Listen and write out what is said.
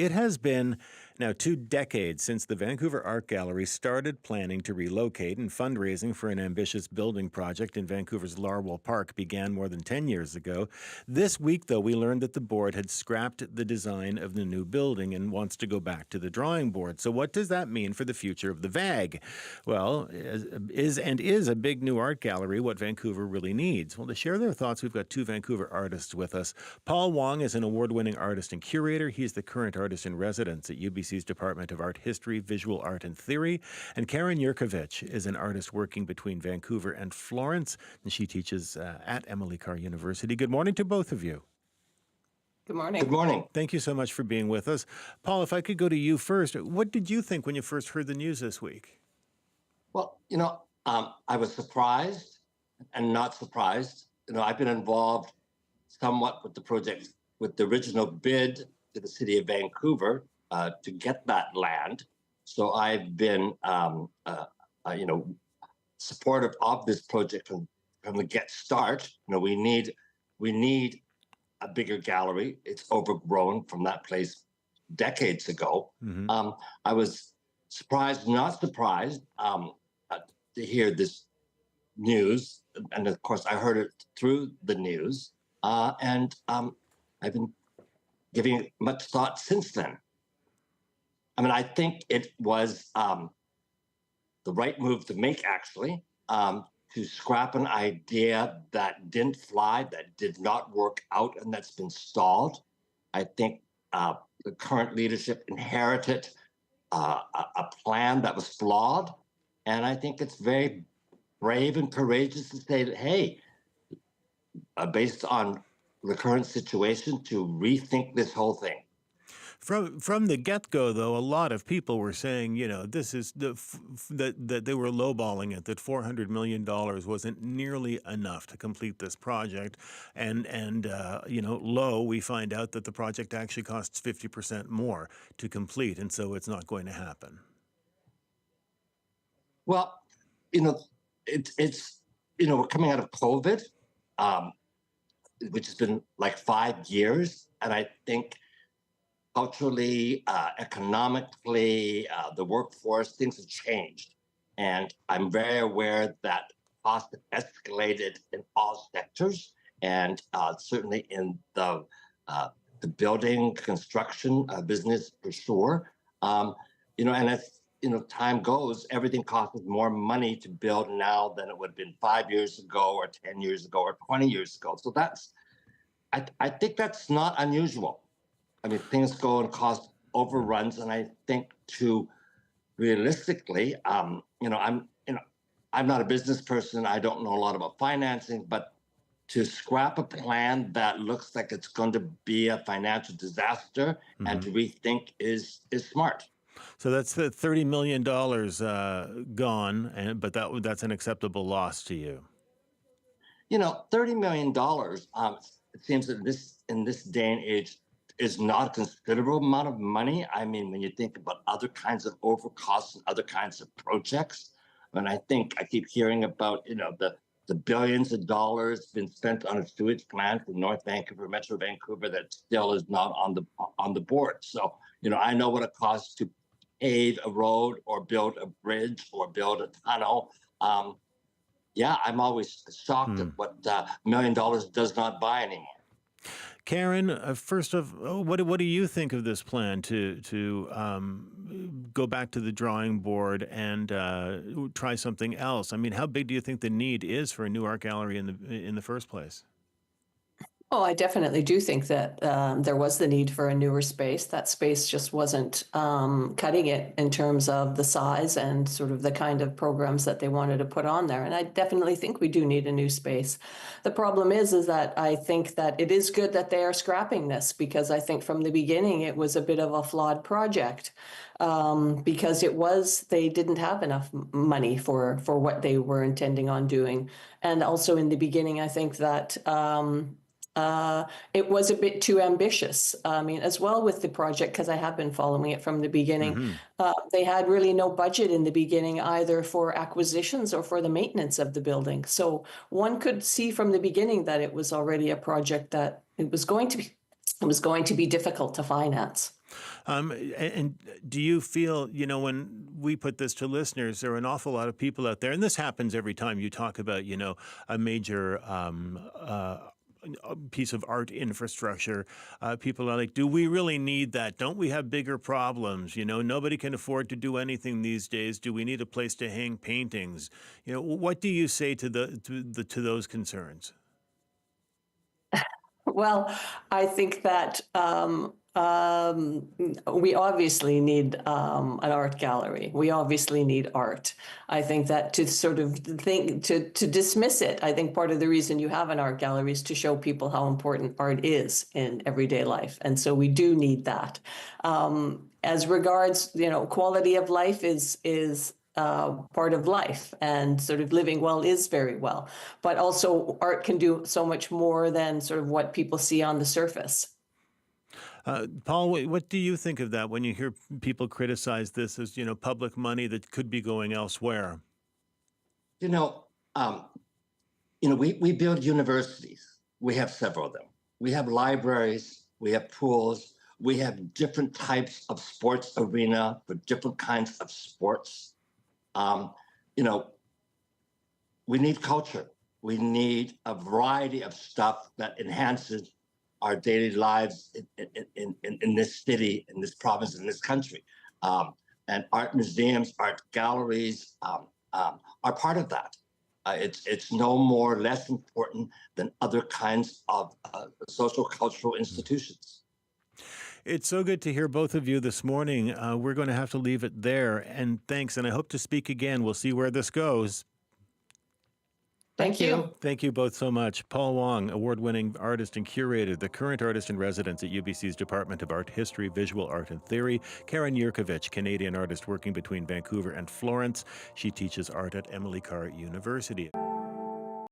It has been now 2 decades since the Vancouver Art Gallery started planning to relocate, and fundraising for an ambitious building project in Vancouver's Larwell Park began more than 10 years ago. This week, though, we learned that the board had scrapped the design of the new building and wants to go back to the drawing board. So what does that mean for the future of the VAG? Well, is a big new art gallery what Vancouver really needs? Well, to share their thoughts, we've got two Vancouver artists with us. Paul Wong is an award-winning artist and curator. He's the current artist in residence at UBC's Department of Art History, Visual Art and Theory. And Karen Yurkovich is an artist working between Vancouver and Florence, and she teaches at Emily Carr University. Good morning to both of you. Good morning. Good morning. Thank you so much for being with us. Paul, if I could go to you first, what did you think when you first heard the news this week? Well, I was surprised and not surprised. I've been involved somewhat with the project, with the original bid to the city of Vancouver to get that land. So I've been, supportive of this project from the get start. We need a bigger gallery. It's overgrown from that place decades ago. Mm-hmm. I was surprised, not surprised, to hear this news, and of course I heard it through the news, and I've been giving it much thought since then. I think it was the right move to make, actually, to scrap an idea that didn't fly, that did not work out, and that's been stalled. I think the current leadership inherited a plan that was flawed, and I think it's very brave and courageous to say that, hey, based on the current situation, to rethink this whole thing. From the get-go, though, a lot of people were saying, this is that they were lowballing it, that $400 million wasn't nearly enough to complete this project. And we find out that the project actually costs 50% more to complete, and so it's not going to happen. Well, it's we're coming out of COVID, which has been like 5 years, and I think culturally, economically, the workforce, things have changed. And I'm very aware that costs have escalated in all sectors, and certainly in the building construction business for sure. And as time goes, everything costs more money to build now than it would have been 5 years ago, or 10 years ago, or 20 years ago. So I think that's not unusual. Things go and cost overruns, and I think realistically, I'm not a business person. I don't know a lot about financing, but to scrap a plan that looks like it's going to be a financial disaster, mm-hmm. and to rethink is smart. So that's the $30 million gone, but that's an acceptable loss to you. $30 million. It seems that in this day and age is not a considerable amount of money. When you think about other kinds of overcosts and other kinds of projects, I think I keep hearing about the billions of dollars been spent on a sewage plant in North Vancouver, Metro Vancouver, that still is not on the board. So I know what it costs to pave a road or build a bridge or build a tunnel. I'm always shocked at what $1 million does not buy anymore. Karen, first of all, what do you think of this plan to go back to the drawing board and try something else? How big do you think the need is for a new art gallery in the first place? Oh, I definitely do think that there was the need for a newer space. That space just wasn't cutting it in terms of the size and sort of the kind of programs that they wanted to put on there. And I definitely think we do need a new space. The problem is that I think that it is good that they are scrapping this, because I think from the beginning it was a bit of a flawed project. Because they didn't have enough money for what they were intending on doing. And also in the beginning, I think that it was a bit too ambitious. As well with the project, because I have been following it from the beginning, mm-hmm. They had really no budget in the beginning either for acquisitions or for the maintenance of the building. So one could see from the beginning that it was already a project that it was going to be difficult to finance. And do you feel, when we put this to listeners, there are an awful lot of people out there, and this happens every time you talk about, a major a piece of art infrastructure. People are like, do we really need that? Don't we have bigger problems? Nobody can afford to do anything these days. Do we need a place to hang paintings? What do you say to to those concerns? Well, I think that we obviously need an art gallery. We obviously need art. I think that to sort of think to dismiss it, I think part of the reason you have an art gallery is to show people how important art is in everyday life, and so we do need that. As regards, quality of life is part of life, and sort of living well is very well. But also, art can do so much more than sort of what people see on the surface. Paul, what do you think of that when you hear people criticize this as, public money that could be going elsewhere? You know, um, we build universities. We have several of them. We have libraries. We have pools. We have different types of sports arena for different kinds of sports. Um, you know, we need culture. We need a variety of stuff that enhances our daily lives in this city, in this province, in this country. And art museums, art galleries are part of that. It's no more less important than other kinds of social cultural institutions. It's so good to hear both of you this morning. We're going to have to leave it there. And thanks. And I hope to speak again. We'll see where this goes. Thank you. Thank you both so much. Paul Wong, award-winning artist and curator, the current artist in residence at UBC's Department of Art History, Visual Art and Theory. Karen Yurkovich, Canadian artist working between Vancouver and Florence. She teaches art at Emily Carr University.